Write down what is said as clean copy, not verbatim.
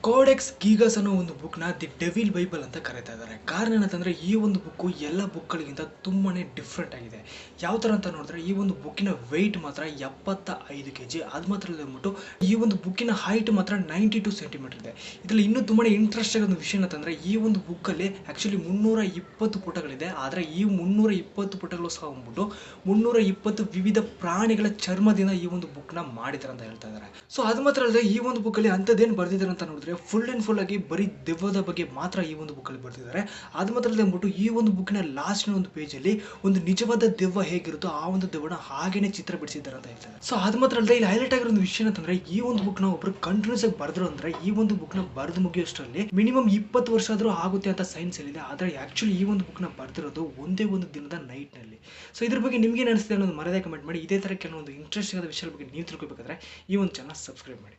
ಕೋಡೆಕ್ಸ್ ಗೀಗಸ್ ಅನ್ನೋ ಒಂದು ಬುಕ್ನ ದಿ ಡೆವಿಲ್ ಬೈಬಲ್ ಅಂತ ಕರೀತಾ ಇದ್ದಾರೆ. ಕಾರಣ ಏನಂತಂದರೆ ಈ ಒಂದು ಬುಕ್ಕು ಎಲ್ಲ ಬುಕ್ಗಳಿಗಿಂತ ತುಂಬಾ ಡಿಫ್ರೆಂಟ್ ಆಗಿದೆ. ಯಾವ ಥರ ಅಂತ ನೋಡಿದ್ರೆ ಈ ಒಂದು ಬುಕ್ಕಿನ ವೆಯ್ಟ್ ಮಾತ್ರ 75 kg. ಅದು ಮಾತ್ರ ಅಂದ್ಬಿಟ್ಟು ಈ ಒಂದು ಬುಕ್ಕಿನ ಹೈಟ್ ಮಾತ್ರ 92 ಸೆಂಟಿಮೀಟರ್ ಇದೆ. ಇದರಲ್ಲಿ ಇನ್ನೂ ತುಂಬಾ ಇಂಟ್ರೆಸ್ಟ್ ಆಗೋ ಒಂದು ವಿಷಯ ಏನಂತಂದರೆ ಈ ಒಂದು ಬುಕ್ಕಲ್ಲಿ ಆ್ಯಕ್ಚುಲಿ 320 ಪುಟಗಳಿದೆ. ಆದರೆ ಈ 320 ಪುಟಗಳು ಸಹ ಬಂದ್ಬಿಟ್ಟು 320 ವಿವಿಧ ಪ್ರಾಣಿಗಳ ಚರ್ಮದಿಂದ ಈ ಒಂದು ಬುಕ್ನ ಮಾಡಿದ್ದಾರೆ ಅಂತ ಹೇಳ್ತಾ ಇದ್ದಾರೆ. ಸೊ ಅದು ಮಾತ್ರ ಅಲ್ಲದೆ ಈ ಒಂದು ಬುಕ್ಕಲ್ಲಿ ಅಂಥದ್ದೇನು ಬರ್ದಿದ್ದಾರೆ ಅಂತ ನೋಡಿದ್ರೆ ಫುಲ್ ಆ್ಯಂಡ್ ಫುಲ್ ಆಗಿ ಬರೀ ದೆವ್ವದ ಬಗ್ಗೆ ಮಾತ್ರ ಈ ಒಂದು ಬುಕ್ಕಲ್ಲಿ ಬರ್ತಿದ್ದಾರೆ. ಅದು ಮಾತ್ರ ಅಂದ್ಬಿಟ್ಟು ಈ ಒಂದು ಬುಕ್ಕಿನ ಲಾಸ್ಟ್ನ ಒಂದು ಪೇಜಲ್ಲಿ ಒಂದು ನಿಜವಾದ ದೆವ್ವ ಹೇಗಿರುತ್ತೋ ಆ ಒಂದು ದೆವ್ವನ ಹಾಗೇನೆ ಚಿತ್ರ ಬಿಡಿಸಿದ್ದಾರೆ ಅಂತ ಹೇಳ್ತಾರೆ. ಸೊ ಅದು ಮಾತ್ರ ಅಲ್ಲದೆ ಇಲ್ಲಿ ಹೈಲೈಟ್ ಆಗಿರೋ ಒಂದು ವಿಷಯ ಅಂತಂದ್ರೆ ಈ ಒಂದು ಬುಕ್ನ ಒಬ್ರು ಕಂಟಿನ್ಯೂಸ್ ಆಗಿ ಬರೆದ್ರು ಅಂದ್ರೆ ಈ ಒಂದು ಬುಕ್ನ ಬರೆದು ಮುಗಿಯೋಷ್ಟರಲ್ಲಿ ಮಿನಿಮಮ್ 20 ವರ್ಷ ಆದರೂ ಆಗುತ್ತೆ ಅಂತ ಸೈನ್ಸ್ ಹೇಳಿದೆ. ಆದರೆ ಆ್ಯಕ್ಚುಲಿ ಈ ಒಂದು ಬುಕ್ನ ಬರ್ದಿರೋದು ಒಂದೇ ಒಂದು ದಿನದ ನೈಟ್ನಲ್ಲಿ. ಸೊ ಇದ್ರ ಬಗ್ಗೆ ನಿಮ್ಗೆ ಅನಿಸ್ತಿದೆ ಅನ್ನೋದು ಮರೆಯದೆ ಕಮೆಂಟ್ ಮಾಡಿ. ಇದೇ ಥರ ಕೆಲವೊಂದು ಇಂಟ್ರೆಸ್ಟಿಂಗ್ ಆದ ವಿಷಯದ ಬಗ್ಗೆ ನೀವು ತಿಳ್ಕೊಬೇಕಾದ್ರೆ ಈ ಒಂದು ಚಾನಲ್ ಸಬ್ಸ್ಕ್ರೈಬ್ ಮಾಡಿ.